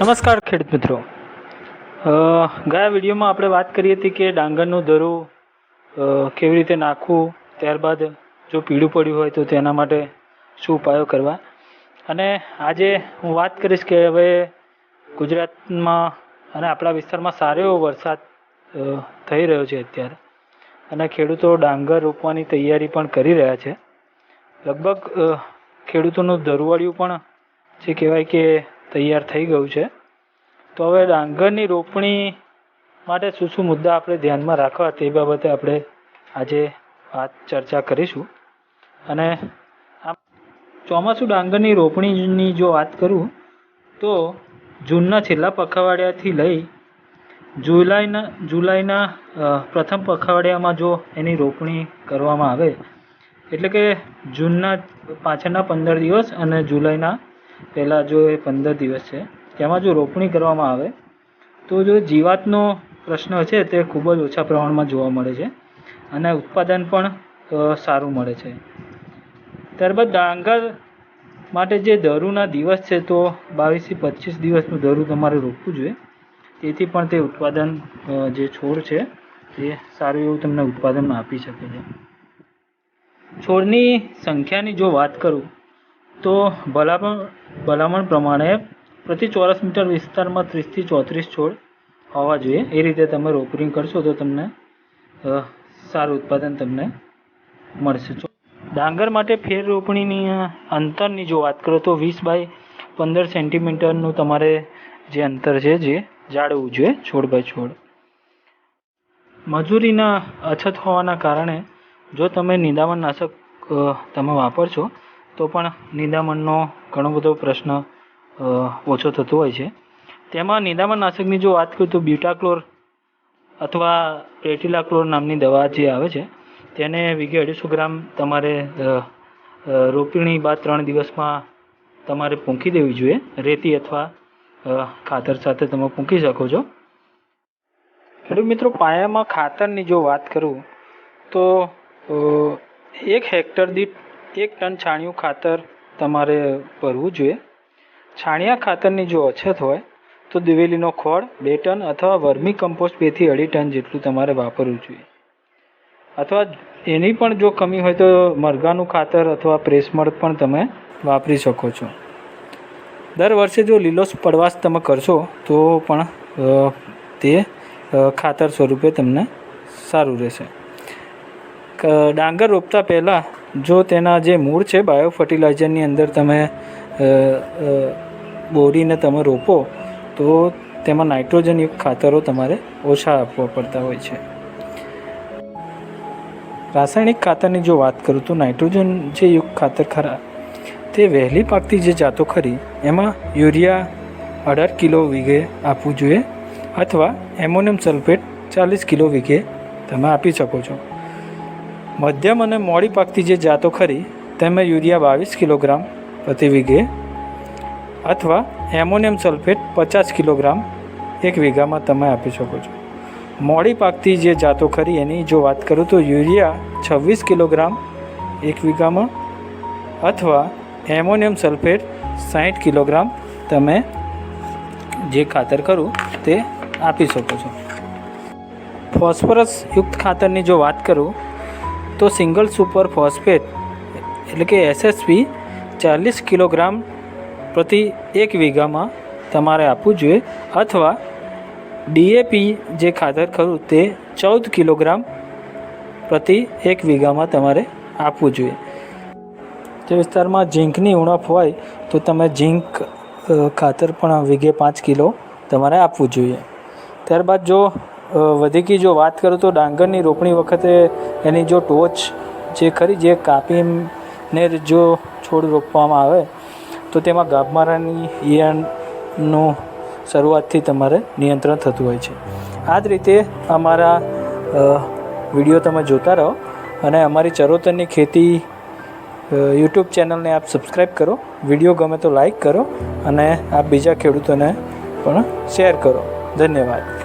નમસ્કાર ખેડૂત મિત્રો. ગયા વિડીયોમાં આપણે વાત કરી હતી કે ડાંગરનું ધરું કેવી રીતે નાખવું, ત્યારબાદ જો પીળું પડ્યું હોય તો તેના માટે શું ઉપાયો કરવા. અને આજે હું વાત કરીશ કે હવે ગુજરાતમાં અને આપણા વિસ્તારમાં સારો એવો વરસાદ થઈ રહ્યો છે અત્યારે, અને ખેડૂતો ડાંગર રોપવાની તૈયારી પણ કરી રહ્યા છે. લગભગ ખેડૂતોનું ધરુવાળિયું પણ જે કહેવાય કે તૈયાર થઈ ગયું છે. તો હવે ડાંગરની રોપણી માટે શું શું મુદ્દા આપણે ધ્યાનમાં રાખવા તે બાબતે આપણે આજે ચર્ચા કરીશું. અને આ ચોમાસું ડાંગરની રોપણીની જો વાત કરું તો જૂનના છેલ્લા પખવાડિયાથી લઈ જુલાઈના પ્રથમ પખવાડિયામાં જો એની રોપણી કરવામાં આવે, એટલે કે જૂનના પાછળના 15 દિવસ અને જુલાઈના પહેલાં જો એ 15 દિવસ છે તેમાં જો રોપણી કરવામાં આવે તો જો જીવાતનો પ્રશ્ન છે તે ખૂબ જ ઓછા પ્રમાણમાં જોવા મળે છે અને ઉત્પાદન પણ સારું મળે છે. ત્યારબાદ ડાંગર માટે જે ધરુના દિવસ છે તો 22થી 25 દિવસનું ધરું તમારે રોપવું જોઈએ, તેથી પણ તે ઉત્પાદન જે છોડ છે તે સારું એવું તમને ઉત્પાદન આપી શકે છે. છોડની સંખ્યાની જો વાત કરું તો ભલામણ પ્રમાણે પ્રતિ ચોરસ મીટર વિસ્તારમાં 30થી 34 છોડ હોવા જોઈએ. એ રીતે તમે રોપણી કરશો તો તમને સારું ઉત્પાદન તમને મળશે. ડાંગર માટે ફેર રોપણીની અંતરની જો વાત કરો તો 20 બાય 15 સેન્ટીમીટરનું તમારે જે અંતર છે જે જાળવવું જોઈએ છોડ બાય છોડ. મજૂરીના અછત હોવાના કારણે જો તમે નિંદામણનાશક તમે વાપરશો તો પણ નિંદામણનો ઘણો બધો પ્રશ્ન ઓછો થતો હોય છે. તેમાં નિંદામણનાશકની જો વાત કરું તો બ્યુટાક્લોર અથવા પ્રેટિલાક્લોર નામની દવા જે આવે છે તેને વીઘે 250 ગ્રામ તમારે રોપણી બાદ 3 દિવસમાં તમારે પૂંખી દેવી જોઈએ. રેતી અથવા ખાતર સાથે તમે પૂંખી શકો છો. ખેડૂત મિત્રો, પાયામાં ખાતરની જો વાત કરું તો 1 હેક્ટર દીઠ 1 ટન છાણિયું ખાતર તમારે ભરવું જોઈએ. છાણિયા ખાતરની જો અછત હોય તો દિવેલીનો ખોળ 2 ટન અથવા વર્મી કમ્પોસ્ટ 2 થી 2.5 ટન જેટલું તમારે વાપરવું જોઈએ. અથવા એની પણ જો કમી હોય તો મરઘાનું ખાતર અથવા પ્રેસમડ પણ તમે વાપરી શકો છો. દર વર્ષે જો લીલો પડવાશ તમે કરશો તો પણ તે ખાતર સ્વરૂપે તમને સારું રહેશે. ડાંગર રોપતા પહેલાં જો તેના જે મૂળ છે બાયો ફર્ટિલાઇઝરની અંદર તમે બોરીને તમે રોપો તો તેમાં નાઇટ્રોજનયુક્ત ખાતરો તમારે ઓછા આપવા પડતા હોય છે. રાસાયણિક ખાતરની જો વાત કરું તો નાઇટ્રોજન જે યુક્ત ખાતર ખરા તે વહેલી પાકતી જે જાતો ખરી એમાં યુરિયા 18 કિલો વીઘે આપવું જોઈએ અથવા એમોનિયમ સલ્ફેટ 40 કિલો વીઘે તમે આપી શકો છો. મધ્યમ અને મોડી પાકતી જે જાતો ખરી તેમાં યુરિયા 22 કિલોગ્રામ પ્રતિ વીઘે અથવા એમોનિયમ સલ્ફેટ 50 કિલોગ્રામ 1 વીઘામાં તમે આપી શકો છો. મોડી પાકતી જે જાતો ખરી એની જો વાત કરું તો યુરિયા 26 કિલોગ્રામ 1 વીઘામાં અથવા એમોનિયમ સલ્ફેટ 60 કિલોગ્રામ તમે જે ખાતર ખરું તે આપી શકો છો. ફોસ્ફરસ યુક્ત ખાતરની જો વાત કરું તો સિંગલ સુપર ફોસ્ફેટ એટલે કે SSP 40 કિલોગ્રામ પ્રતિ 1 વીઘામાં તમારે આપવું જોઈએ અથવા DAP જે ખાતર ખરું તે 14 કિલોગ્રામ પ્રતિ 1 વીઘામાં તમારે આપવું જોઈએ. જે વિસ્તારમાં ઝીંકની ઉણપ હોય તો તમે ઝીંક ખાતર પણ વીઘે 5 કિલો તમારે આપવું જોઈએ. ત્યારબાદ જો વધીકી જો વાત કરું તો ડાંગરની રોપણી વખતે એની જો ટોચ જે ખરી જે કાપીને જો છોડ રોપવામાં આવે તો તેમાં ગાભમારાની ઈયળનું શરૂઆતથી તમારે નિયંત્રણ થતું હોય છે. આ જ રીતે અમારા વિડીયો તમે જોતા રહો અને અમારી ચરોતરની ખેતી યુટ્યુબ ચેનલને આપ સબસ્ક્રાઈબ કરો. વિડીયો ગમે તો લાઈક કરો અને આપ બીજા ખેડૂતોને પણ શેર કરો. ધન્યવાદ.